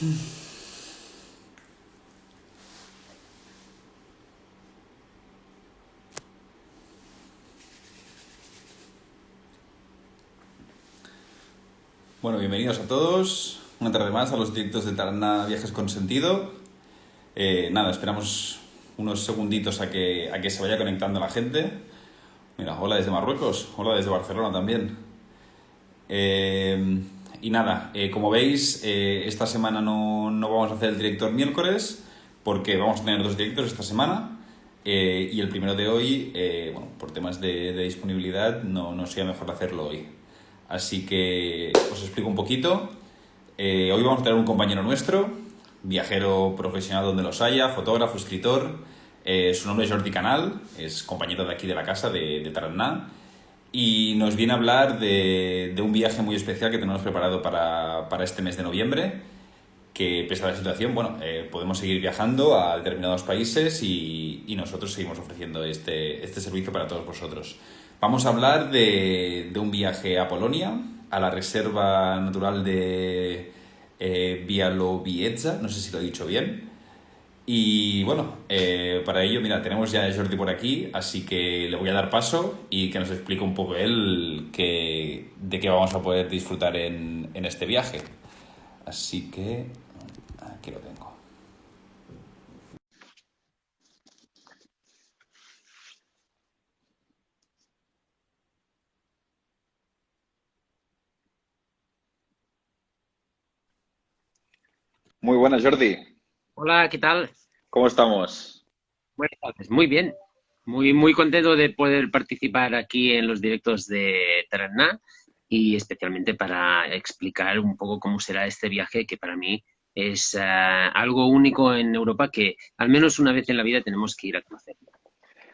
Bueno, bienvenidos a todos. Una tarde más a los directos de Taraná Viajes con Sentido. Nada, esperamos unos segunditos a que se vaya conectando la gente. Mira, hola desde Marruecos, hola desde Barcelona también. Y nada, como veis, esta semana no vamos a hacer el directo el miércoles porque vamos a tener dos directos esta semana. Y el primero de hoy, bueno, por temas de disponibilidad, no sería mejor hacerlo hoy. Así que os explico un poquito. Hoy vamos a tener un compañero nuestro, viajero profesional donde los haya, fotógrafo, escritor. Su nombre es Jordi Canal, es compañero de aquí de la casa, de Taraná. Y nos viene a hablar de un viaje muy especial que tenemos preparado para este mes de noviembre, que pese a la situación, bueno, podemos seguir viajando a determinados países y nosotros seguimos ofreciendo este servicio para todos vosotros. Vamos a hablar de un viaje a Polonia, a la Reserva Natural de Białowieża, no sé si lo he dicho bien. Y bueno, para ello, mira, tenemos ya a Jordi por aquí, así que le voy a dar paso y que nos explique un poco él de qué vamos a poder disfrutar en este viaje. Así que aquí lo tengo. Muy buenas, Jordi. Hola, ¿qué tal? ¿Cómo estamos? Buenas tardes. Muy bien. Muy contento de poder participar aquí en los directos de Taraná y especialmente para explicar un poco cómo será este viaje que para mí es algo único en Europa que al menos una vez en la vida tenemos que ir a conocer.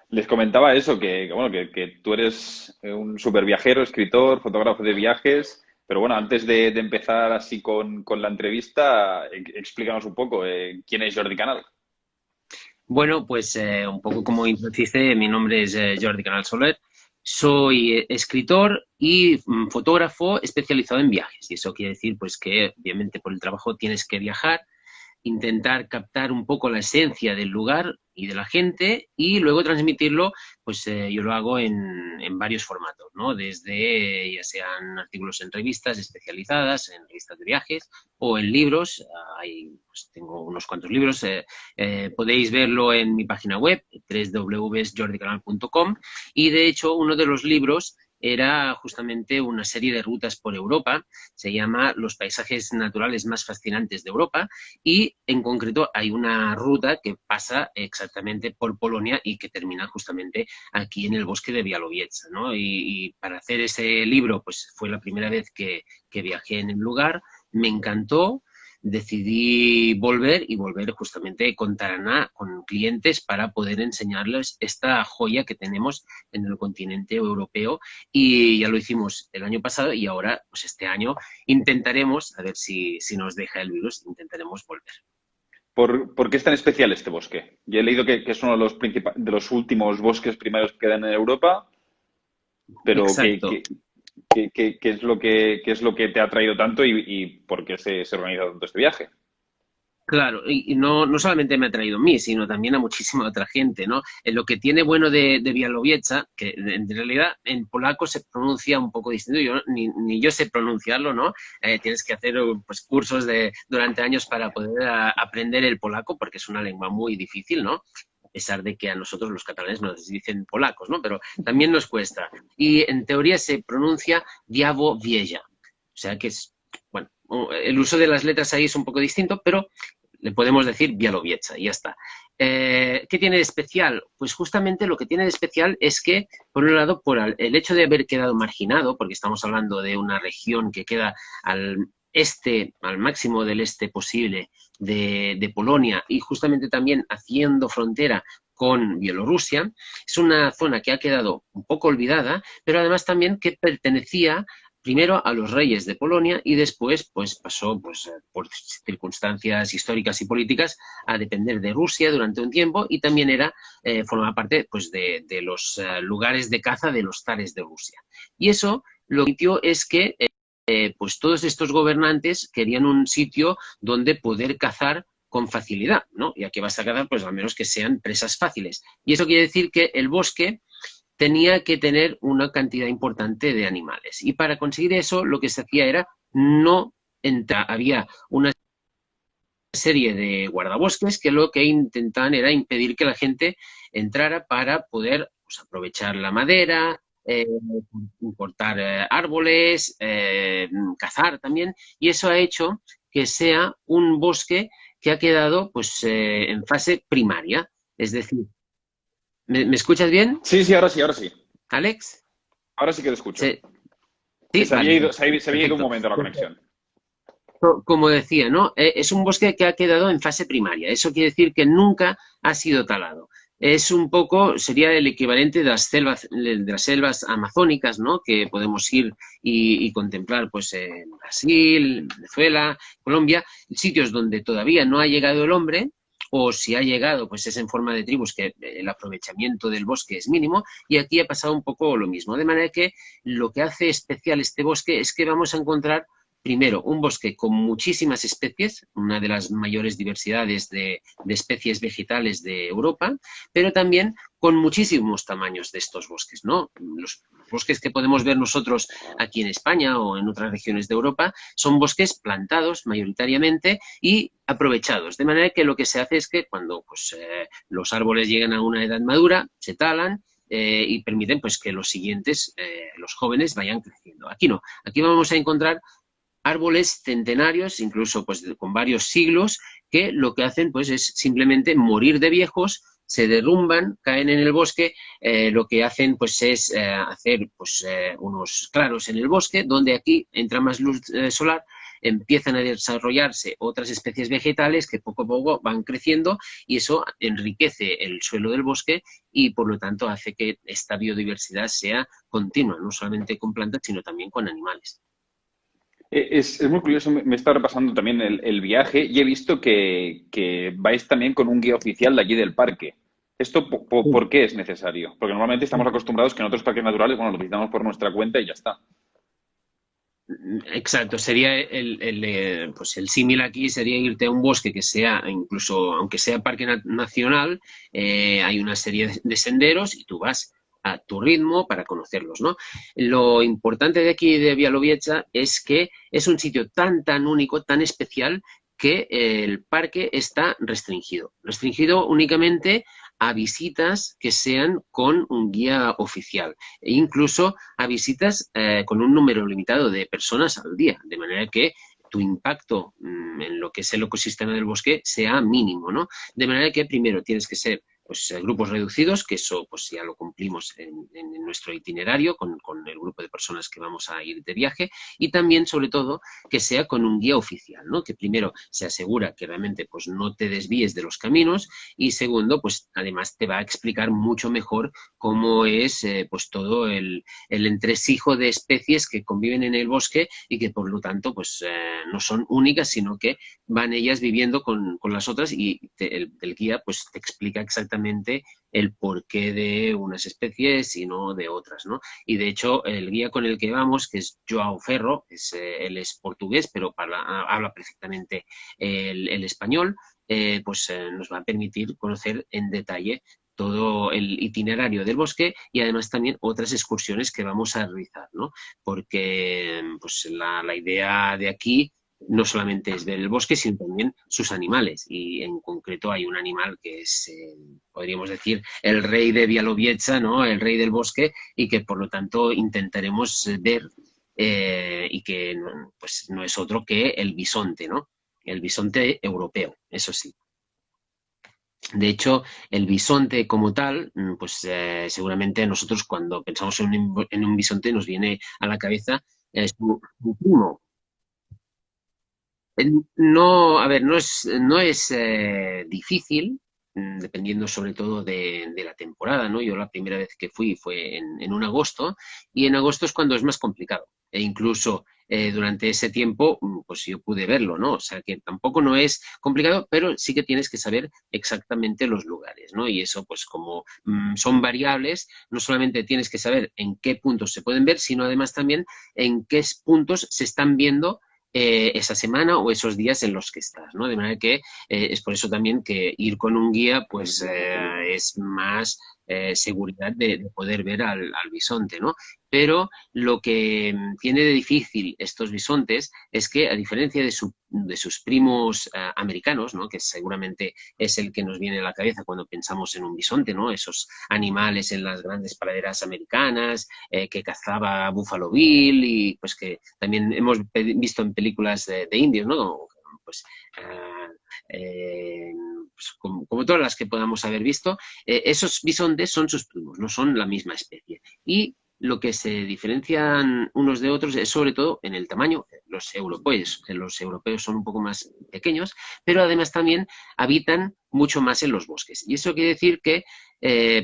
Les comentaba eso, bueno, que tú eres un súper viajero, escritor, fotógrafo de viajes, pero bueno, antes de empezar así con la entrevista, explícanos un poco, ¿quién es Jordi Canal? Bueno, pues un poco como introduciste, mi nombre es Jordi Canal Soler. Soy escritor y fotógrafo especializado en viajes. Y eso quiere decir pues que obviamente por el trabajo tienes que viajar, intentar captar un poco la esencia del lugar y de la gente y luego transmitirlo, pues yo lo hago en varios formatos, ¿no? Desde ya sean artículos en revistas especializadas, en revistas de viajes o en libros. Pues, tengo unos cuantos libros. Podéis verlo en mi página web, www.jordicanal.com, y de hecho uno de los libros era justamente una serie de rutas por Europa, se llama Los paisajes naturales más fascinantes de Europa, y en concreto hay una ruta que pasa exactamente por Polonia y que termina justamente aquí en el bosque de Białowieża, ¿no? Y para hacer ese libro, pues fue la primera vez que viajé en el lugar, me encantó, decidí volver y volver justamente con Taraná, con clientes, para poder enseñarles esta joya que tenemos en el continente europeo, y ya lo hicimos el año pasado y ahora, pues este año, intentaremos, a ver si nos deja el virus, intentaremos volver. ¿Por qué es tan especial este bosque? Yo he leído que es uno de de los últimos bosques primarios que quedan en Europa, pero Exacto. ¿qué es qué es lo que te ha traído tanto y por qué se organiza tanto este viaje? Claro, y no solamente me ha traído a mí, sino también a muchísima otra gente, ¿no? Lo que tiene bueno de Białowieża, que en realidad en polaco se pronuncia un poco distinto, yo ni yo sé pronunciarlo, ¿no? Tienes que hacer pues cursos durante años para poder aprender el polaco, porque es una lengua muy difícil, ¿no? A pesar de que a nosotros los catalanes nos dicen polacos, ¿no? Pero también nos cuesta. Y en teoría se pronuncia Białowieża, o sea que es, bueno, el uso de las letras ahí es un poco distinto, pero le podemos decir Białowieża y ya está. ¿Qué tiene de especial? Pues justamente lo que tiene de especial es que, por un lado, por el hecho de haber quedado marginado, porque estamos hablando de una región que queda al este, al máximo del este posible de Polonia, y justamente también haciendo frontera con Bielorrusia, es una zona que ha quedado un poco olvidada, pero además también que pertenecía primero a los reyes de Polonia y después pues pasó pues, por circunstancias históricas y políticas a depender de Rusia durante un tiempo, y también formaba parte pues, de los lugares de caza de los zares de Rusia. Y eso lo que permitió es que pues todos estos gobernantes querían un sitio donde poder cazar con facilidad, ¿no? Ya que vas a cazar, pues al menos que sean presas fáciles. Y eso quiere decir que el bosque tenía que tener una cantidad importante de animales. Y para conseguir eso, lo que se hacía era no entrar. Había una serie de guardabosques que lo que intentaban era impedir que la gente entrara para poder, pues, aprovechar la madera, cortar árboles, cazar también, y eso ha hecho que sea un bosque que ha quedado, pues, en fase primaria. Es decir, ¿me escuchas bien, Sí, sí, ahora sí, ahora sí. Alex? Ahora sí que te escucho. Sí, Que sí, se había vale, ido, se había ido un perfecto. momento la conexión. Como decía, ¿no? Es un bosque que ha quedado en fase primaria. Eso quiere decir que nunca ha sido talado. Es un poco, sería el equivalente de las selvas amazónicas, ¿no? Que podemos ir y contemplar, pues, en Brasil, Venezuela, Colombia, sitios donde todavía no ha llegado el hombre, o si ha llegado, pues es en forma de tribus que el aprovechamiento del bosque es mínimo, y aquí ha pasado un poco lo mismo. De manera que lo que hace especial este bosque es que vamos a encontrar primero, un bosque con muchísimas especies, una de las mayores diversidades de especies vegetales de Europa, pero también con muchísimos tamaños de estos bosques, ¿no? Los bosques que podemos ver nosotros aquí en España o en otras regiones de Europa son bosques plantados mayoritariamente y aprovechados, de manera que lo que se hace es que cuando, pues, los árboles llegan a una edad madura, se talan, y permiten, pues, que los siguientes, los jóvenes, vayan creciendo. Aquí no, aquí vamos a encontrar árboles centenarios, incluso, pues, con varios siglos, que lo que hacen, pues, es simplemente morir de viejos, se derrumban, caen en el bosque, lo que hacen, pues, es hacer, pues, unos claros en el bosque, donde aquí entra más luz solar, empiezan a desarrollarse otras especies vegetales que poco a poco van creciendo, y eso enriquece el suelo del bosque y, por lo tanto, hace que esta biodiversidad sea continua, no solamente con plantas, sino también con animales. Es muy curioso, me está repasando también el viaje y he visto que vais también con un guía oficial de allí del parque. ¿Esto por qué es necesario? Porque normalmente estamos acostumbrados que en otros parques naturales, bueno, lo visitamos por nuestra cuenta y ya está. Exacto, sería pues el símil aquí sería irte a un bosque que sea, incluso aunque sea parque nacional, hay una serie de senderos y tú vas a tu ritmo para conocerlos, ¿no? Lo importante de aquí de Bialowieza es que es un sitio tan único, tan especial, que el parque está restringido únicamente a visitas que sean con un guía oficial e incluso a visitas con un número limitado de personas al día, de manera que tu impacto en lo que es el ecosistema del bosque sea mínimo, ¿no? De manera que primero tienes que ser, pues, grupos reducidos, que eso, pues, ya lo cumplimos en nuestro itinerario con el grupo de personas que vamos a ir de viaje, y también, sobre todo, que sea con un guía oficial, ¿no? Que primero se asegura que realmente, pues, no te desvíes de los caminos, y segundo, pues, además te va a explicar mucho mejor cómo es, pues, todo el entresijo de especies que conviven en el bosque y que, por lo tanto, pues, no son únicas, sino que van ellas viviendo con las otras, y el guía, pues, te explica exactamente el porqué de unas especies y no de otras, ¿no? Y de hecho, el guía con el que vamos, que es Joao Ferro, él es portugués, pero habla perfectamente el español, pues, nos va a permitir conocer en detalle todo el itinerario del bosque y además también otras excursiones que vamos a realizar, ¿no? Porque, pues, la idea de aquí no solamente es ver el bosque, sino también sus animales. Y en concreto hay un animal que es, podríamos decir, el rey de Bialowieza, ¿no? El rey del bosque, y que por lo tanto intentaremos ver, y que, pues, no es otro que el bisonte, ¿no? El bisonte europeo, eso sí. De hecho, el bisonte como tal, pues, seguramente nosotros cuando pensamos en un bisonte nos viene a la cabeza su primo. No, a ver, no es difícil, dependiendo sobre todo de la temporada, ¿no? Yo la primera vez que fui fue en un agosto, y en agosto es cuando es más complicado. E incluso durante ese tiempo, pues yo pude verlo, ¿no? O sea que tampoco no es complicado, pero sí que tienes que saber exactamente los lugares, ¿no? Y eso, pues como son variables, no solamente tienes que saber en qué puntos se pueden ver, sino además también en qué puntos se están viendo esa semana o esos días en los que estás, ¿no? De manera que es por eso también que ir con un guía, pues es más seguridad de poder ver al bisonte, ¿no? Pero lo que tiene de difícil estos bisontes es que, a diferencia de sus primos americanos, ¿no? Que seguramente es el que nos viene a la cabeza cuando pensamos en un bisonte, ¿no? Esos animales en las grandes praderas americanas que cazaba Buffalo Bill, y pues que también hemos visto en películas de indios, ¿no? Pues, pues como todas las que podamos haber visto, esos bisontes son sus primos, no son la misma especie. Y lo que se diferencian unos de otros es sobre todo en el tamaño. Los europeos son un poco más pequeños, pero además también habitan mucho más en los bosques. Y eso quiere decir que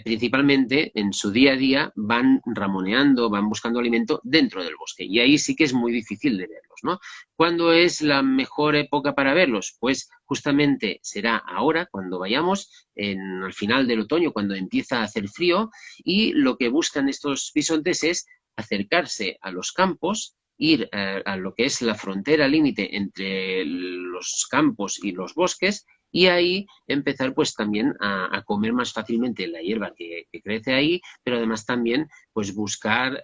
principalmente en su día a día van ramoneando, van buscando alimento dentro del bosque. Y ahí sí que es muy difícil de verlos, ¿no? ¿Cuándo es la mejor época para verlos? Pues justamente será ahora, cuando vayamos al final del otoño, cuando empieza a hacer frío, y lo que buscan estos bisontes es acercarse a los campos, ir a lo que es la frontera límite entre los campos y los bosques, y ahí empezar pues también a comer más fácilmente la hierba que crece ahí, pero además también pues buscar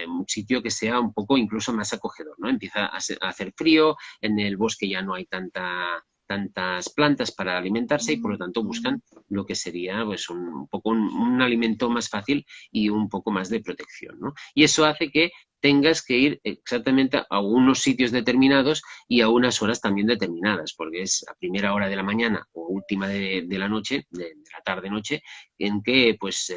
un sitio que sea un poco incluso más acogedor, ¿no? Empieza a hacer frío, en el bosque ya no hay tantas plantas para alimentarse, y por lo tanto buscan lo que sería pues un poco un alimento más fácil y un poco más de protección, ¿no? Y eso hace que tengas que ir exactamente a unos sitios determinados y a unas horas también determinadas, porque es a primera hora de la mañana o última de la noche, de la tarde-noche, en que pues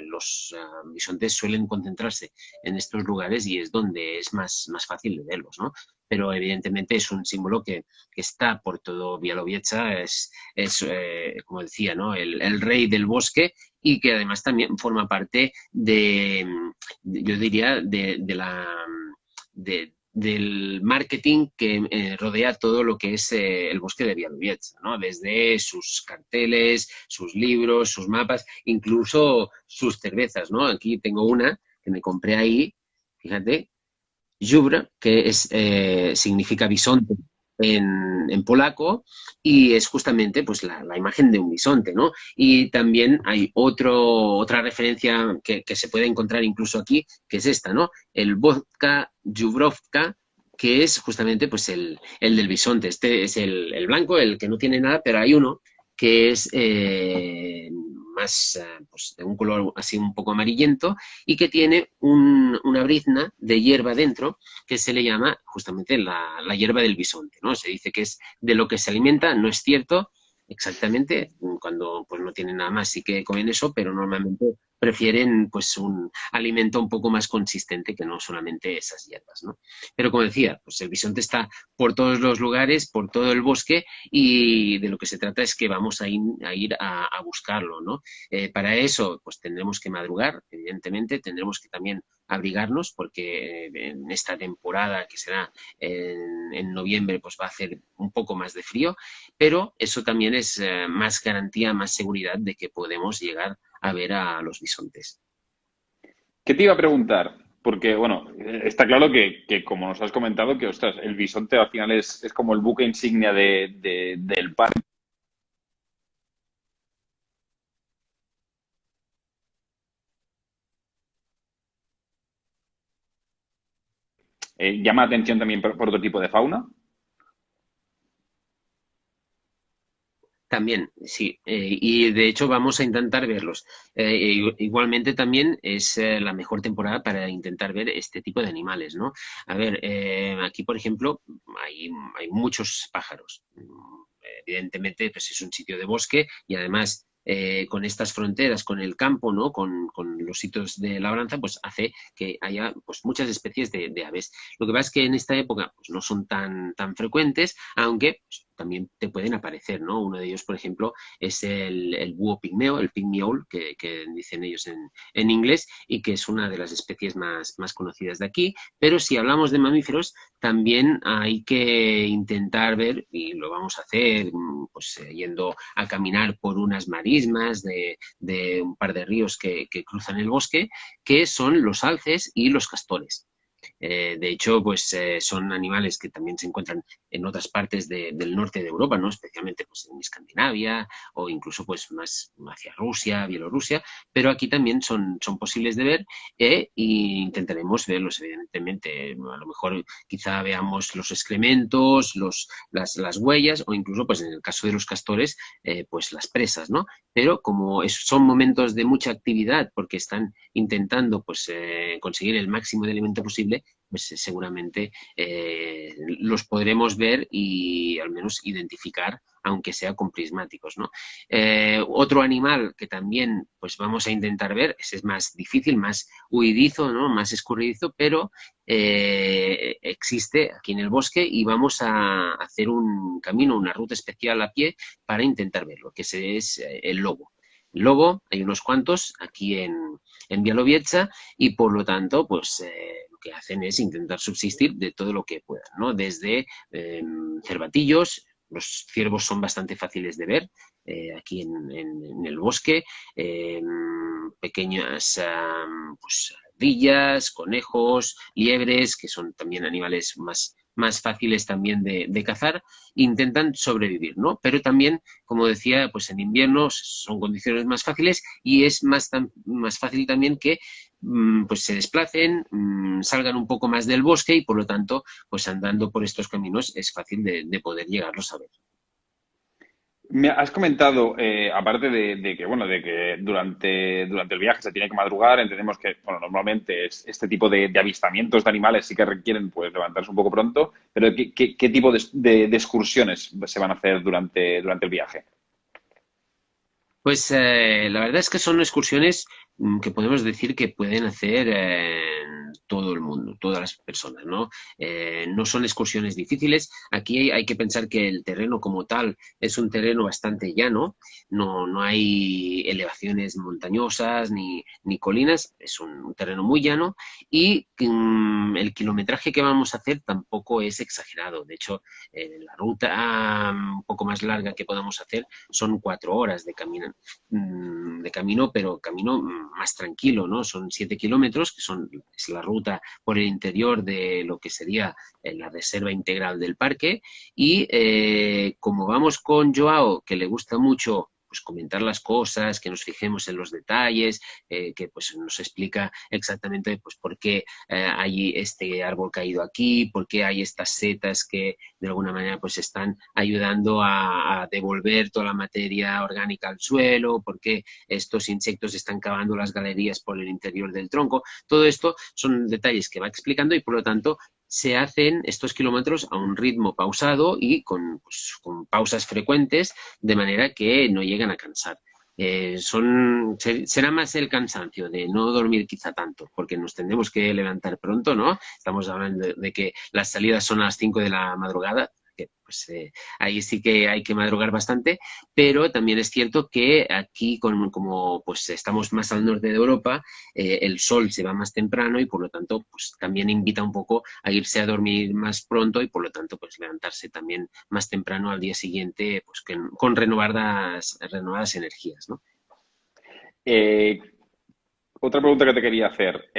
los bisontes suelen concentrarse en estos lugares, y es donde es más fácil de verlos, ¿no? Pero evidentemente es un símbolo que está por todo Białowieża, es como decía, ¿no? El rey del bosque, y que además también forma parte yo diría, del marketing que rodea todo lo que es el bosque de Białowieża, ¿no? Desde sus carteles, sus libros, sus mapas, incluso sus cervezas, ¿no? Aquí tengo una que me compré ahí, fíjate, Jubra, que significa bisonte en polaco, y es justamente pues la imagen de un bisonte, ¿no? Y también hay otra referencia que se puede encontrar incluso aquí, que es esta, ¿no? El vodka Jubrowka, que es justamente pues el del bisonte. Este es el blanco, el que no tiene nada, pero hay uno que es más pues, de un color así un poco amarillento, y que tiene una brizna de hierba dentro, que se le llama justamente la hierba del bisonte, ¿no? Se dice que es de lo que se alimenta, no es cierto exactamente, cuando pues no tienen nada más sí que comen eso, pero normalmente prefieren pues un alimento un poco más consistente que no solamente esas hierbas, ¿no? Pero como decía, pues el bisonte está por todos los lugares, por todo el bosque, y de lo que se trata es que vamos a ir a buscarlo, ¿no? Para eso pues tendremos que madrugar, evidentemente, tendremos que también abrigarnos, porque en esta temporada que será en noviembre pues va a hacer un poco más de frío, pero eso también es más garantía, más seguridad de que podemos llegar a ver a los bisontes. ¿Qué te iba a preguntar? Porque, bueno, está claro que como nos has comentado, que, ostras, el bisonte al final es como el buque insignia del parque. Llama la atención también por otro tipo de fauna. También, sí, y de hecho vamos a intentar verlos. Igualmente también es la mejor temporada para intentar ver este tipo de animales, ¿no? A ver, aquí por ejemplo hay muchos pájaros. Evidentemente, pues es un sitio de bosque, y además con estas fronteras, con el campo, ¿no? Con los sitios de labranza, pues hace que haya pues, muchas especies de aves. Lo que pasa es que en esta época pues, no son tan frecuentes, aunque pues, también te pueden aparecer, ¿no? Uno de ellos, por ejemplo, es el búho pigmeo, el pygmy owl, que dicen ellos en inglés, y que es una de las especies más conocidas de aquí. Pero si hablamos de mamíferos, también hay que intentar ver, y lo vamos a hacer pues, yendo a caminar por unas marismas de un par de ríos que cruzan el bosque, que son los alces y los castores. De hecho, pues son animales que también se encuentran en otras partes del norte de Europa, ¿no? Especialmente pues, en Escandinavia o incluso pues, más hacia Rusia, Bielorrusia, pero aquí también son posibles de ver e intentaremos verlos, evidentemente. A lo mejor quizá veamos los excrementos, las huellas o incluso, pues en el caso de los castores, pues las presas, ¿no? Pero como son momentos de mucha actividad porque están intentando pues, conseguir el máximo de alimento posible, pues seguramente los podremos ver y al menos identificar, aunque sea con prismáticos, ¿no? Otro animal que también pues vamos a intentar ver, ese es más difícil, más huidizo, ¿no? Más escurridizo, pero existe aquí en el bosque y vamos a hacer un camino, una ruta especial a pie para intentar verlo, que ese es el lobo. El lobo, hay unos cuantos aquí en Bielorrusia y por lo tanto, pues lo que hacen es intentar subsistir de todo lo que puedan, ¿no? Desde cervatillos, los ciervos son bastante fáciles de ver aquí en el bosque, pequeñas pues, ardillas, conejos, liebres, que son también animales más fáciles también de cazar, intentan sobrevivir, ¿no? Pero también, como decía, pues en invierno son condiciones más fáciles y es más fácil también que pues se desplacen, salgan un poco más del bosque y por lo tanto, pues andando por estos caminos es fácil de poder llegarlos a ver. Me has comentado, aparte de que, bueno, de que durante el viaje se tiene que madrugar, entendemos que, bueno, normalmente este tipo de avistamientos de animales sí que requieren, pues, levantarse un poco pronto, pero ¿qué tipo de excursiones se van a hacer durante el viaje? Pues la verdad es que son excursiones que podemos decir que pueden hacer todo el mundo, todas las personas, ¿no? No son excursiones difíciles. Aquí hay que pensar que el terreno como tal es un terreno bastante llano, no hay elevaciones montañosas ni colinas, es un terreno muy llano y el kilometraje que vamos a hacer tampoco es exagerado. De hecho, la ruta un poco más larga que podamos hacer son 4 horas de camino, pero camino más tranquilo, ¿no? Son 7 kilómetros, es la ruta por el interior de lo que sería la reserva integral del parque. Y como vamos con Joao, que le gusta mucho pues comentar las cosas, que nos fijemos en los detalles, que pues nos explica exactamente pues por qué hay este árbol caído aquí, por qué hay estas setas que de alguna manera pues están ayudando a devolver toda la materia orgánica al suelo, por qué estos insectos están cavando las galerías por el interior del tronco. Todo esto son detalles que va explicando y por lo tanto se hacen estos kilómetros a un ritmo pausado y pues, con pausas frecuentes, de manera que no llegan a cansar. Será más el cansancio de no dormir quizá tanto, porque nos tendremos que levantar pronto, ¿no? Estamos hablando de que las salidas son a las 5 de la madrugada, que pues ahí sí que hay que madrugar bastante, pero también es cierto que aquí, como pues estamos más al norte de Europa, el sol se va más temprano y por lo tanto pues también invita un poco a irse a dormir más pronto y por lo tanto pues levantarse también más temprano al día siguiente pues con renovadas energías, ¿no? Eh, Otra pregunta que te quería hacer.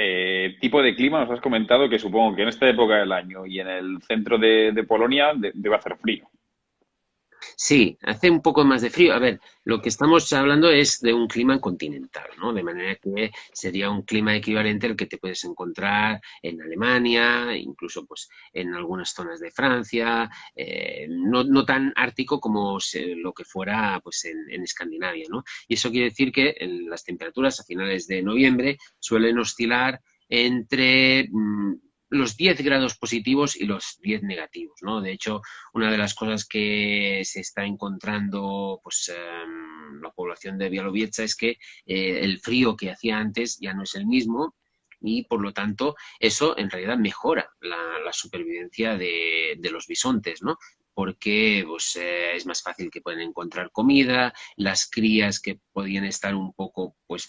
Tipo de clima, nos has comentado que supongo que en esta época del año y en el centro de Polonia debe hacer frío. Sí, hace un poco más de frío. A ver, lo que estamos hablando es de un clima continental, ¿no? De manera que sería un clima equivalente al que te puedes encontrar en Alemania, incluso pues en algunas zonas de Francia, no tan ártico como lo que fuera pues en Escandinavia, ¿no? Y eso quiere decir que las temperaturas a finales de noviembre suelen oscilar entre los 10 grados positivos y los 10 negativos, ¿no? De hecho, una de las cosas que se está encontrando pues, la población de Białowieża es que el frío que hacía antes ya no es el mismo y, por lo tanto, eso en realidad mejora la supervivencia de los bisontes, ¿no? Porque pues, es más fácil que pueden encontrar comida, las crías que podían estar un poco pues,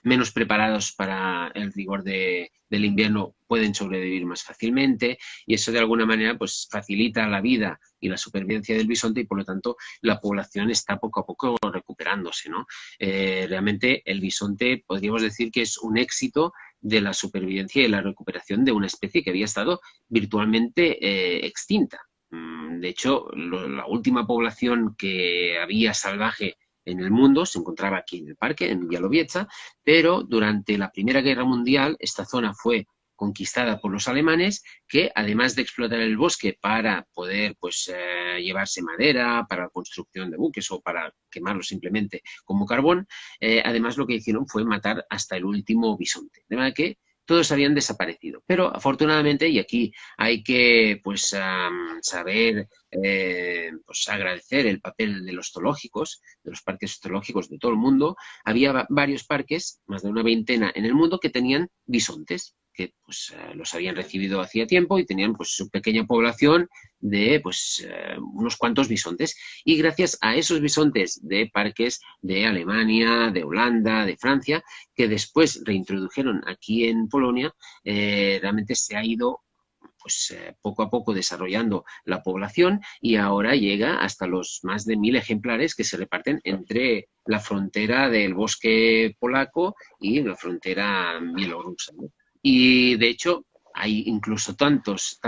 menos preparados para el rigor del invierno pueden sobrevivir más fácilmente y eso de alguna manera pues, facilita la vida y la supervivencia del bisonte y por lo tanto la población está poco a poco recuperándose, ¿no? Realmente el bisonte podríamos decir que es un éxito de la supervivencia y la recuperación de una especie que había estado virtualmente extinta. De hecho, la última población que había salvaje en el mundo se encontraba aquí en el parque, en Białowieża, pero durante la Primera Guerra Mundial esta zona fue conquistada por los alemanes que, además de explotar el bosque para poder pues, llevarse madera para la construcción de buques o para quemarlo simplemente como carbón, además lo que hicieron fue matar hasta el último bisonte. De manera que todos habían desaparecido. Pero afortunadamente, y aquí hay que pues, saber pues, agradecer el papel de los zoológicos, de los parques zoológicos de todo el mundo, había varios parques, más de una veintena en el mundo, que tenían bisontes que pues, los habían recibido hacía tiempo y tenían pues, su pequeña población de pues, unos cuantos bisontes. Y gracias a esos bisontes de parques de Alemania, de Holanda, de Francia, que después reintrodujeron aquí en Polonia, realmente se ha ido pues, poco a poco desarrollando la población y ahora llega hasta los más de 1000 ejemplares que se reparten entre la frontera del bosque polaco y la frontera bielorrusa, ¿no? Y de hecho hay incluso tantos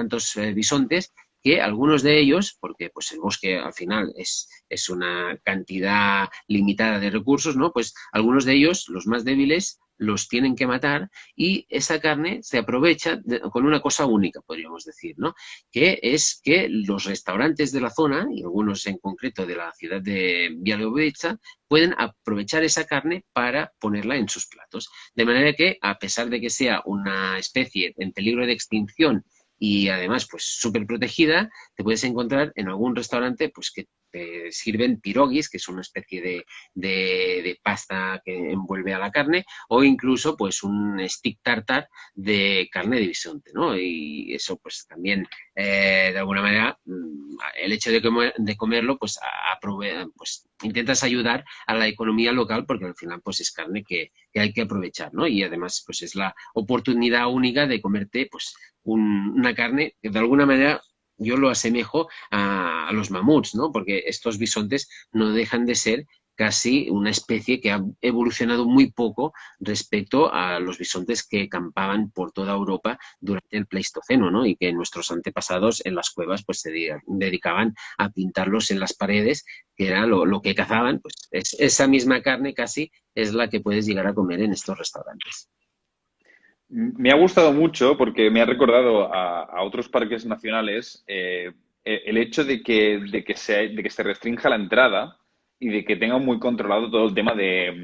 bisontes que algunos de ellos, porque pues el bosque al final es una cantidad limitada de recursos, ¿no? Pues algunos de ellos, los más débiles, los tienen que matar y esa carne se aprovecha con una cosa única, podríamos decir, ¿no? Que es que los restaurantes de la zona, y algunos en concreto de la ciudad de Białowieża, pueden aprovechar esa carne para ponerla en sus platos. De manera que, a pesar de que sea una especie en peligro de extinción y además pues súper protegida, te puedes encontrar en algún restaurante pues que te sirven pirogis, que es una especie de pasta que envuelve a la carne, o incluso pues un stick tartar de carne de bisonte, ¿no? Y eso pues también de alguna manera el hecho de comerlo pues, pues intentas ayudar a la economía local porque al final pues es carne que hay que aprovechar, ¿no? Y además pues es la oportunidad única de comerte pues una carne que de alguna manera yo lo asemejo a los mamuts, ¿no? Porque estos bisontes no dejan de ser casi una especie que ha evolucionado muy poco respecto a los bisontes que campaban por toda Europa durante el Pleistoceno, ¿no? Y que nuestros antepasados en las cuevas pues se dedicaban a pintarlos en las paredes, que era lo que cazaban, pues esa misma carne casi es la que puedes llegar a comer en estos restaurantes. Me ha gustado mucho porque me ha recordado a otros parques nacionales el hecho de que se restrinja la entrada y de que tengan muy controlado todo el tema de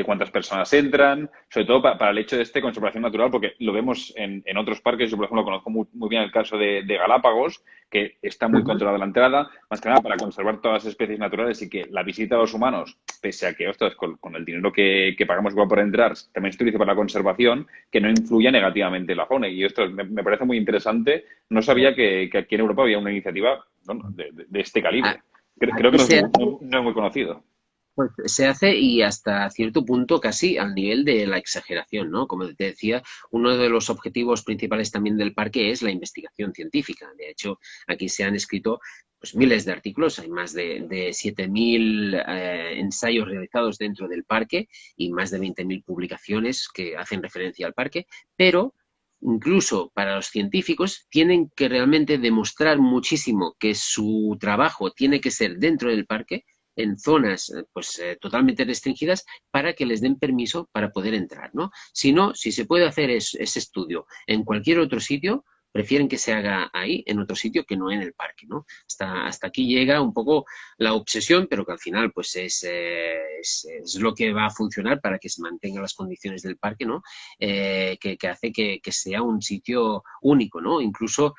cuántas personas entran, sobre todo para el hecho de conservación natural, porque lo vemos en otros parques. Yo, por ejemplo, conozco muy bien el caso de Galápagos, que está muy controlada la entrada, más que nada para conservar todas las especies naturales y que la visita a los humanos, pese a que, ostras, con el dinero que pagamos igual por entrar, también se utiliza para la conservación, que no influya negativamente en la fauna. Y esto me parece muy interesante. No sabía que aquí en Europa había una iniciativa, bueno, de este calibre. Creo que no es muy conocido. Pues se hace y hasta cierto punto casi al nivel de la exageración, ¿no? Como te decía, uno de los objetivos principales también del parque es la investigación científica. De hecho, aquí se han escrito pues, miles de artículos, hay más de 7000 ensayos realizados dentro del parque y más de 20.000 publicaciones que hacen referencia al parque, pero incluso para los científicos tienen que realmente demostrar muchísimo que su trabajo tiene que ser dentro del parque, en zonas pues, totalmente restringidas para que les den permiso para poder entrar, ¿no? Si no, si se puede hacer ese estudio en cualquier otro sitio, prefieren que se haga ahí, en otro sitio, que no en el parque, ¿no? Hasta aquí llega un poco la obsesión, pero que al final pues es lo que va a funcionar para que se mantengan las condiciones del parque, ¿no? Que hace que sea un sitio único, ¿no? Incluso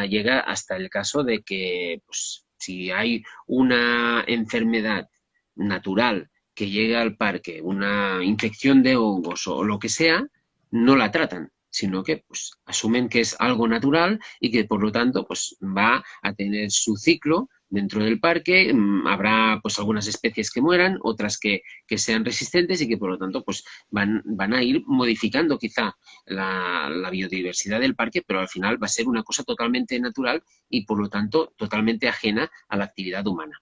llega hasta el caso de que pues, si hay una enfermedad natural que llega al parque, una infección de hongos o lo que sea, no la tratan, sino que pues, asumen que es algo natural y que por lo tanto pues, va a tener su ciclo dentro del parque. Habrá pues algunas especies que mueran, otras que sean resistentes y que por lo tanto pues van a ir modificando quizá la biodiversidad del parque, pero al final va a ser una cosa totalmente natural y por lo tanto totalmente ajena a la actividad humana.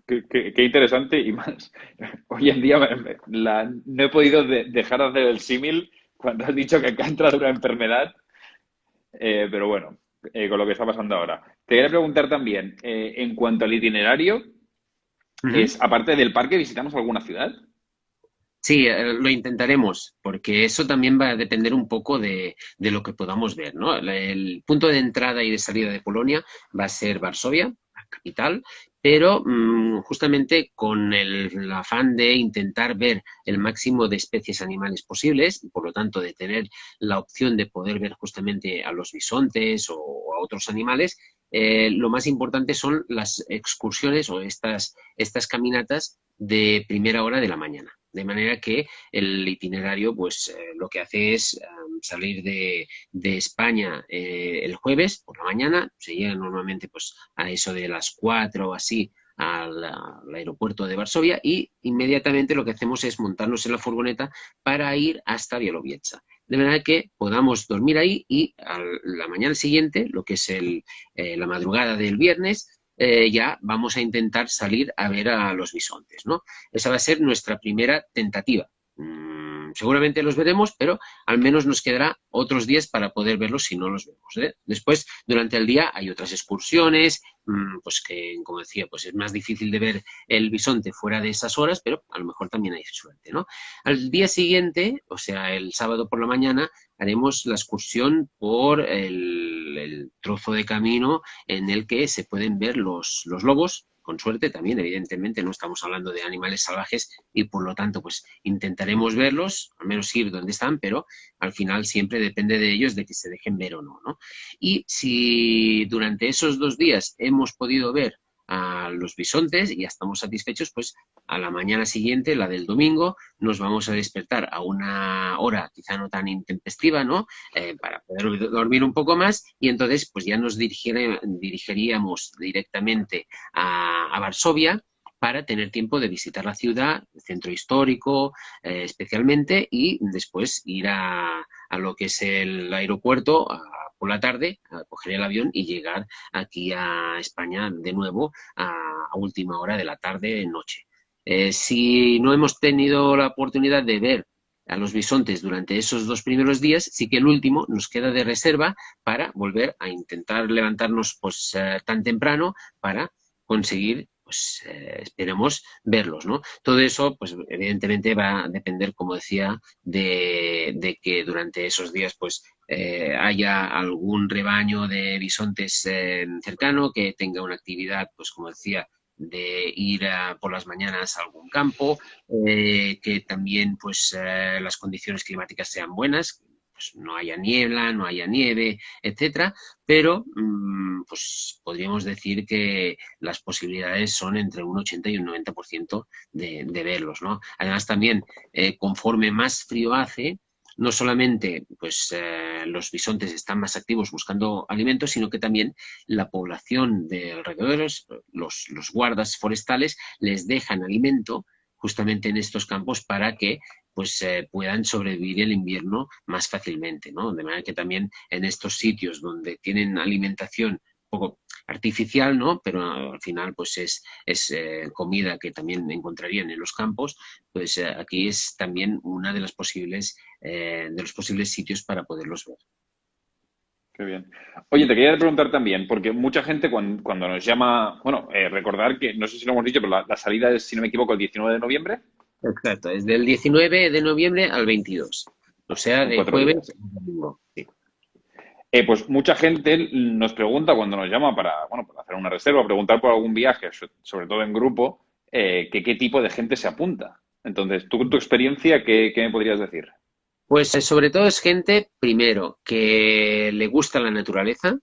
Qué interesante y más. Hoy en día no he podido dejar de hacer el símil cuando has dicho que acá ha entrado una enfermedad, pero bueno, con lo que está pasando ahora. Te quería preguntar también, en cuanto al itinerario, aparte del parque, ¿visitamos alguna ciudad? Sí, lo intentaremos, porque eso también va a depender un poco de lo que podamos ver, ¿no? El punto de entrada y de salida de Polonia va a ser Varsovia, la capital, pero justamente con el afán de intentar ver el máximo de especies animales posibles, y por lo tanto de tener la opción de poder ver justamente a los bisontes o a otros animales, lo más importante son las excursiones o estas caminatas de primera hora de la mañana. De manera que el itinerario, pues lo que hace es salir de España el jueves por la mañana, se llega normalmente pues a eso de las 4 o así al aeropuerto de Varsovia y inmediatamente lo que hacemos es montarnos en la furgoneta para ir hasta Białowieża. De manera que podamos dormir ahí y a la mañana siguiente, lo que es la madrugada del viernes, ya vamos a intentar salir a ver a los bisontes, ¿no? Esa va a ser nuestra primera tentativa. Seguramente los veremos, pero al menos nos quedará otros días para poder verlos si no los vemos, ¿eh? Después, durante el día, hay otras excursiones, pues que, como decía, pues es más difícil de ver el bisonte fuera de esas horas, pero a lo mejor también hay suerte, ¿no? Al día siguiente, o sea, el sábado por la mañana, haremos la excursión por el trozo de camino en el que se pueden ver los lobos. Con suerte también, evidentemente, no estamos hablando de animales salvajes y por lo tanto pues intentaremos verlos, al menos ir donde están, pero al final siempre depende de ellos de que se dejen ver o no, ¿no? Y si durante esos 2 días hemos podido ver a los bisontes y ya estamos satisfechos, pues a la mañana siguiente, la del domingo, nos vamos a despertar a una hora quizá no tan intempestiva, ¿no? Para poder dormir un poco más y entonces pues ya nos dirigiríamos directamente a Varsovia para tener tiempo de visitar la ciudad, el centro histórico especialmente, y después ir a lo que es el aeropuerto por la tarde, a coger el avión y llegar aquí a España de nuevo a última hora de la tarde, noche. Si no hemos tenido la oportunidad de ver a los bisontes durante esos 2 primeros días, sí que el último nos queda de reserva para volver a intentar levantarnos pues tan temprano para conseguir, pues esperemos verlos, ¿no? Todo eso, pues evidentemente va a depender, como decía, de que durante esos días, pues haya algún rebaño de bisontes cercano que tenga una actividad, pues como decía, de ir por las mañanas a algún campo, que también pues las condiciones climáticas sean buenas, pues no haya niebla, no haya nieve, etcétera, pero pues podríamos decir que las posibilidades son entre un 80 y un 90% de verlos, ¿no? Además también, conforme más frío hace, no solamente pues, los bisontes están más activos buscando alimentos, sino que también la población de alrededor, los guardas forestales, les dejan alimento justamente en estos campos para que pues puedan sobrevivir el invierno más fácilmente, ¿no? De manera que también en estos sitios donde tienen alimentación un poco artificial, ¿no? Pero al final pues es comida que también encontrarían en los campos, pues aquí es también una de los posibles sitios para poderlos ver. Qué bien. Oye, te quería preguntar también, porque mucha gente cuando nos llama, bueno, recordar que, no sé si lo hemos dicho, pero la salida es, si no me equivoco, el 19 de noviembre. Exacto, es del 19 de noviembre al 22, o sea, En de 4 jueves días. a domingo. Sí. Pues mucha gente nos pregunta cuando nos llama para, bueno, para hacer una reserva, preguntar por algún viaje, sobre todo en grupo, que qué tipo de gente se apunta. Entonces, tú con tu experiencia, ¿qué me podrías decir? Pues sobre todo es gente, primero, que le gusta la naturaleza,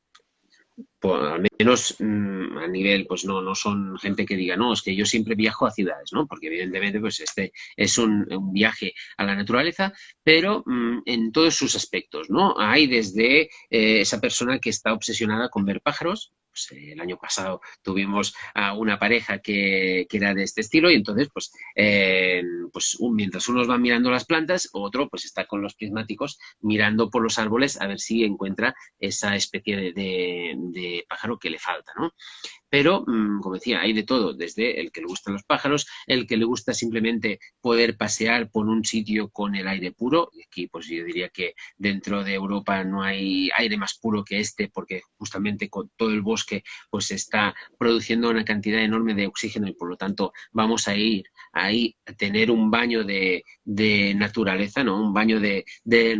al menos a nivel, pues no son gente que diga, no, es que yo siempre viajo a ciudades, ¿no? Porque evidentemente, pues este es un viaje a la naturaleza, pero en todos sus aspectos, ¿no? Hay desde esa persona que está obsesionada con ver pájaros. Pues, el año pasado tuvimos a una pareja que era de este estilo y entonces, mientras unos van mirando las plantas, otro pues está con los prismáticos mirando por los árboles a ver si encuentra esa especie de pájaro que le falta, ¿no? Pero, como decía, hay de todo, desde el que le gustan los pájaros, el que le gusta simplemente poder pasear por un sitio con el aire puro, y aquí pues yo diría que dentro de Europa no hay aire más puro que este, porque justamente con todo el bosque pues está produciendo una cantidad enorme de oxígeno y por lo tanto vamos a ir ahí a tener un baño de naturaleza, ¿no? Un baño de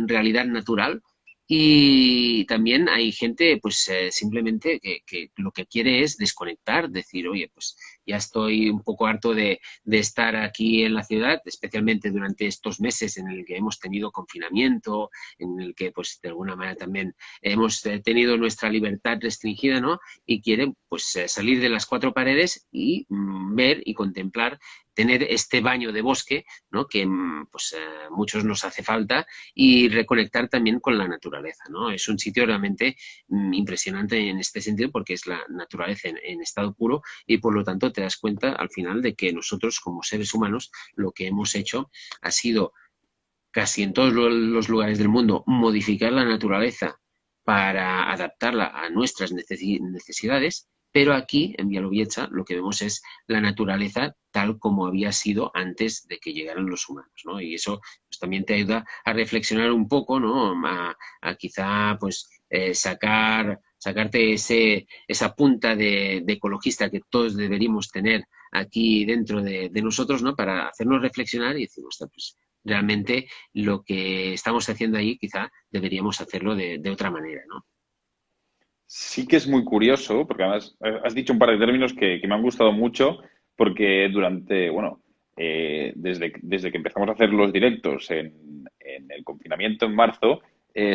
realidad natural. Y también hay gente, pues simplemente que lo que quiere es desconectar, decir, oye, pues ya estoy un poco harto de estar aquí en la ciudad, especialmente durante estos meses en el que hemos tenido confinamiento, en el que, pues de alguna manera también hemos tenido nuestra libertad restringida, ¿no? Y quieren, pues, salir de las cuatro paredes y ver y contemplar, tener este baño de bosque, ¿no? Que pues muchos nos hace falta y reconectar también con la naturaleza, ¿no? Es un sitio realmente impresionante en este sentido porque es la naturaleza en estado puro y por lo tanto te das cuenta al final de que nosotros como seres humanos lo que hemos hecho ha sido casi en todos los lugares del mundo modificar la naturaleza para adaptarla a nuestras necesidades, pero aquí en Bielorrusia lo que vemos es la naturaleza tal como había sido antes de que llegaran los humanos, ¿no? Y eso pues, también te ayuda a reflexionar un poco, ¿no? A quizá pues sacarte esa punta de ecologista que todos deberíamos tener aquí dentro de nosotros, ¿no? Para hacernos reflexionar y decir, pues realmente lo que estamos haciendo ahí quizá deberíamos hacerlo de otra manera, ¿no? Sí que es muy curioso, porque además has dicho un par de términos que me han gustado mucho, porque durante, bueno, desde que empezamos a hacer los directos en el confinamiento en marzo,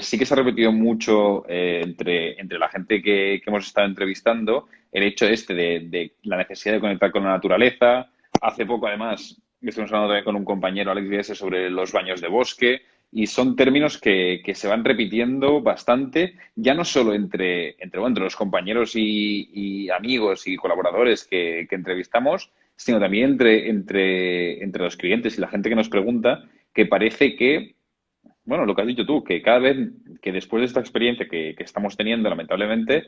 sí que se ha repetido mucho entre la gente que hemos estado entrevistando el hecho este de la necesidad de conectar con la naturaleza. Hace poco, además, estuvimos hablando también con un compañero, Alex Viese, sobre los baños de bosque. Y son términos que se van repitiendo bastante, ya no solo bueno, entre los compañeros y amigos y colaboradores que entrevistamos, sino también entre los clientes y la gente que nos pregunta, que parece que, bueno, lo que has dicho tú, que cada vez que después de esta experiencia que estamos teniendo, lamentablemente,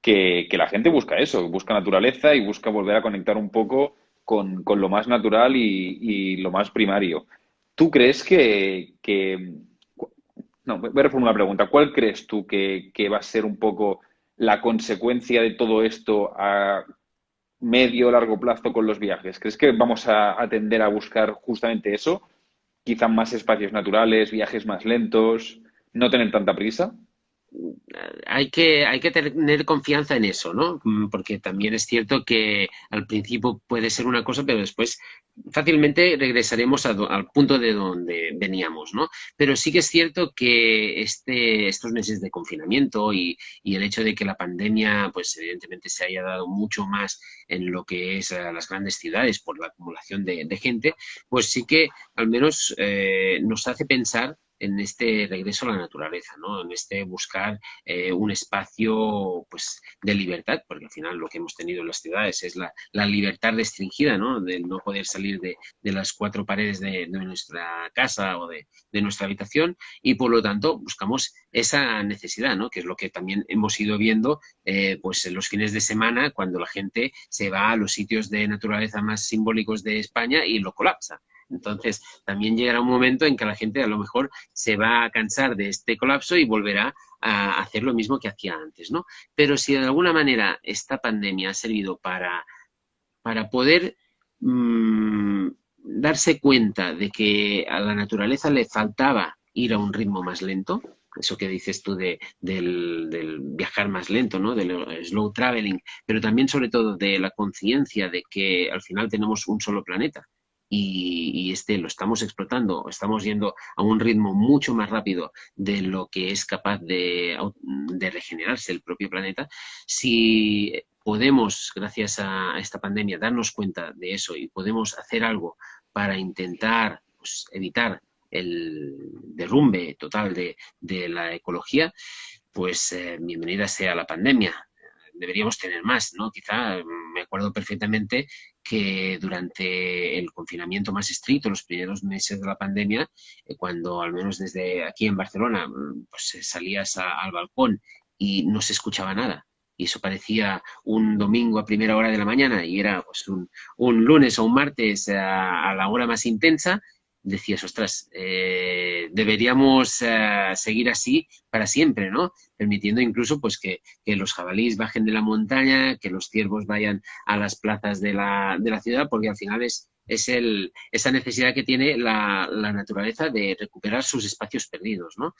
que la gente busca eso, busca naturaleza y busca volver a conectar un poco con lo más natural y lo más primario. ¿Tú crees no, voy a reformular la pregunta. ¿Cuál crees tú que va a ser un poco la consecuencia de todo esto a medio o largo plazo con los viajes? ¿Crees que vamos a tender a buscar justamente eso? Quizá más espacios naturales, viajes más lentos, no tener tanta prisa. Hay que tener confianza en eso, ¿no? Porque también es cierto que al principio puede ser una cosa, pero después fácilmente regresaremos al punto de donde veníamos, ¿no? Pero sí que es cierto que estos meses de confinamiento y el hecho de que la pandemia, pues evidentemente se haya dado mucho más en lo que es las grandes ciudades por la acumulación de gente, pues sí que al menos nos hace pensar en este regreso a la naturaleza, ¿no? En este buscar un espacio pues de libertad, porque al final lo que hemos tenido en las ciudades es la libertad restringida, ¿no? De no poder salir de las cuatro paredes de nuestra casa o de nuestra habitación y por lo tanto buscamos esa necesidad, ¿no? Que es lo que también hemos ido viendo pues en los fines de semana cuando la gente se va a los sitios de naturaleza más simbólicos de España y lo colapsa. Entonces, también llegará un momento en que la gente a lo mejor se va a cansar de este colapso y volverá a hacer lo mismo que hacía antes, ¿no? Pero si de alguna manera esta pandemia ha servido para poder darse cuenta de que a la naturaleza le faltaba ir a un ritmo más lento, eso que dices tú del viajar más lento, ¿no? Del slow traveling, pero también sobre todo de la conciencia de que al final tenemos un solo planeta y este lo estamos explotando, estamos yendo a un ritmo mucho más rápido de lo que es capaz de regenerarse el propio planeta. Si podemos, gracias a esta pandemia, darnos cuenta de eso y podemos hacer algo para intentar pues, evitar el derrumbe total de la ecología, pues bienvenida sea la pandemia. Deberíamos tener más, ¿no? Quizá me acuerdo perfectamente que durante el confinamiento más estricto, los primeros meses de la pandemia, cuando al menos desde aquí en Barcelona, pues salías al balcón y no se escuchaba nada. Y eso parecía un domingo a primera hora de la mañana y era pues un lunes o un martes a la hora más intensa, decías, ostras, deberíamos seguir así para siempre, ¿no? Permitiendo incluso pues que los jabalíes bajen de la montaña, que los ciervos vayan a las plazas de la ciudad, porque al final es esa necesidad que tiene la naturaleza de recuperar sus espacios perdidos, ¿no?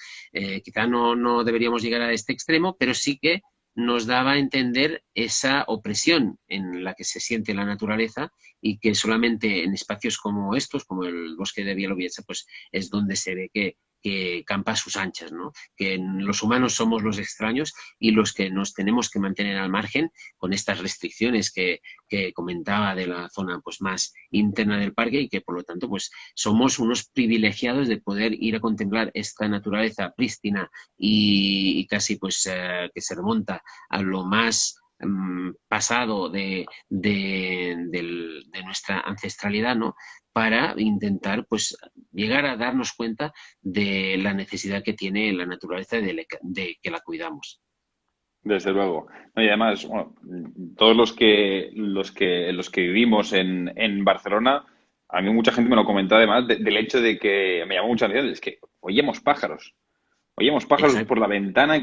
Quizá no deberíamos llegar a este extremo, pero sí que nos daba a entender esa opresión en la que se siente la naturaleza y que solamente en espacios como estos, como el bosque de Bielorrusia, pues es donde se ve que campa a sus anchas, ¿no? Que los humanos somos los extraños y los que nos tenemos que mantener al margen con estas restricciones que comentaba de la zona pues más interna del parque y que por lo tanto pues somos unos privilegiados de poder ir a contemplar esta naturaleza prístina y casi pues que se remonta a lo más pasado de nuestra ancestralidad, ¿no? Para intentar pues llegar a darnos cuenta de la necesidad que tiene la naturaleza de que la cuidamos. Desde luego. No, y además, bueno, todos los que vivimos en Barcelona, a mí mucha gente me lo comentó además del hecho de que me llamó mucha atención, es que oíamos pájaros. Oíamos pájaros Exacto. por la ventana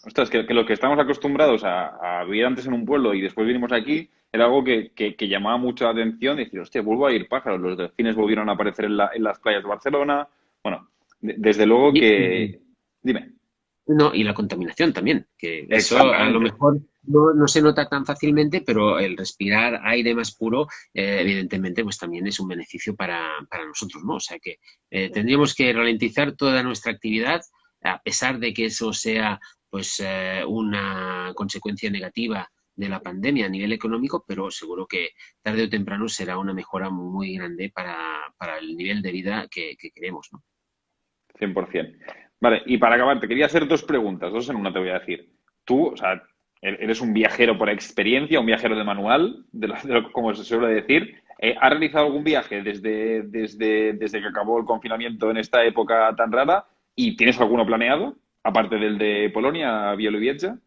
ostras, que lo que estamos acostumbrados a vivir antes en un pueblo y después vinimos aquí, era algo que llamaba mucho la atención, decir, hostia, vuelvo a oír pájaros, los delfines volvieron a aparecer en las playas de Barcelona. Bueno, desde luego Y, que... Dime. no, y la contaminación también, que eso a lo Exactamente. mejor no se nota tan fácilmente, pero el respirar aire más puro, evidentemente, pues también es un beneficio para nosotros, ¿no? O sea que tendríamos que ralentizar toda nuestra actividad, a pesar de que eso sea pues una consecuencia negativa de la pandemia a nivel económico, pero seguro que tarde o temprano será una mejora muy grande para el nivel de vida que queremos, ¿no? 100%. Vale, y para acabar, te quería hacer dos preguntas, dos en una te voy a decir. Tú, o sea, eres un viajero por experiencia, un viajero de manual, como se suele decir. ¿Has realizado algún viaje desde que acabó el confinamiento en esta época tan rara? ¿Y tienes alguno planeado, aparte del de Polonia a Bielorrusia?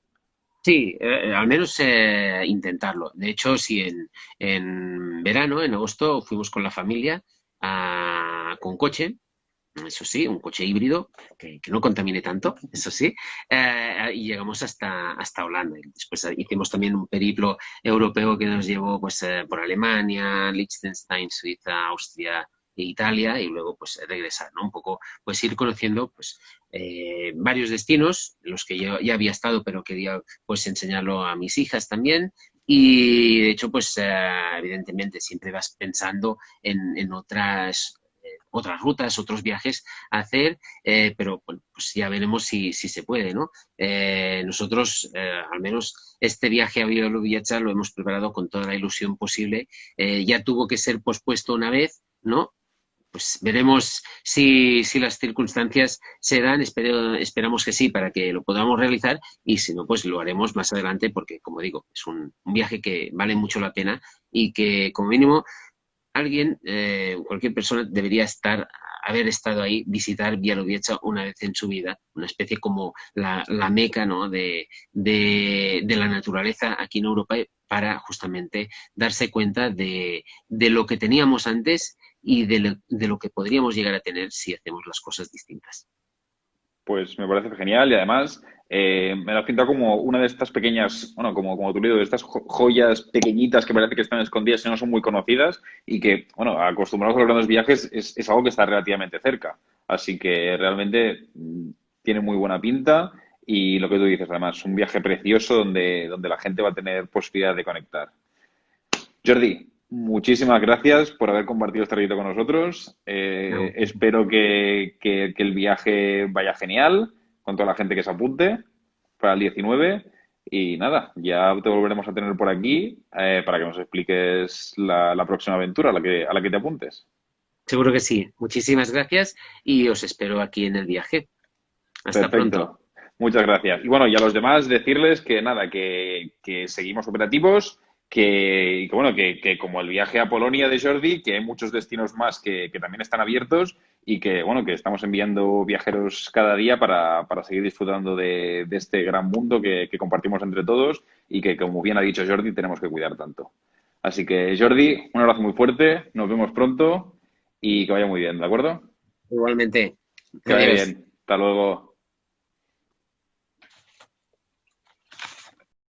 Sí, al menos intentarlo. De hecho, sí, en verano, en agosto, fuimos con la familia con coche, eso sí, un coche híbrido que no contamine tanto, eso sí, y llegamos hasta Holanda. Y después hicimos también un periplo europeo que nos llevó pues, por Alemania, Liechtenstein, Suiza, Austria e Italia, y luego pues regresar, ¿no? Un poco, pues ir conociendo pues varios destinos, en los que yo ya había estado, pero quería pues enseñarlo a mis hijas también. Y de hecho, pues evidentemente siempre vas pensando en otras rutas, otros viajes a hacer, pero bueno, pues ya veremos si se puede, ¿no? Nosotros, al menos este viaje a Bielorrusia lo hemos preparado con toda la ilusión posible. Ya tuvo que ser pospuesto una vez, ¿no? Pues veremos si las circunstancias se dan, esperamos que sí, para que lo podamos realizar, y si no, pues lo haremos más adelante, porque, como digo, es un viaje que vale mucho la pena y que, como mínimo, alguien, cualquier persona debería haber estado ahí, visitar Bielorrusia una vez en su vida, una especie como la meca, ¿no? de la naturaleza aquí en Europa, para justamente darse cuenta de lo que teníamos antes y de lo que podríamos llegar a tener si hacemos las cosas distintas. Pues me parece genial y además me lo has pintado como una de estas pequeñas, bueno, como tú le dices, de estas joyas pequeñitas que parece que están escondidas y no son muy conocidas y que, bueno, acostumbrados a los grandes viajes es algo que está relativamente cerca. Así que realmente tiene muy buena pinta y lo que tú dices, además, un viaje precioso donde la gente va a tener posibilidad de conectar. Jordi, muchísimas gracias por haber compartido este ratito con nosotros. No. Espero que el viaje vaya genial con toda la gente que se apunte para el 19. Y nada, ya te volveremos a tener por aquí para que nos expliques la próxima aventura a la que te apuntes. Seguro que sí. Muchísimas gracias y os espero aquí en el viaje. Hasta pronto. Perfecto. Muchas gracias. Y bueno, y a los demás decirles que nada, que seguimos operativos, y que bueno, que como el viaje a Polonia de Jordi, que hay muchos destinos más que también están abiertos y que bueno, que estamos enviando viajeros cada día para seguir disfrutando de este gran mundo que compartimos entre todos y que, como bien ha dicho Jordi, tenemos que cuidar tanto. Así que Jordi, un abrazo muy fuerte, nos vemos pronto y que vaya muy bien, ¿de acuerdo? Igualmente. Que vaya Adiós. bien. Hasta luego.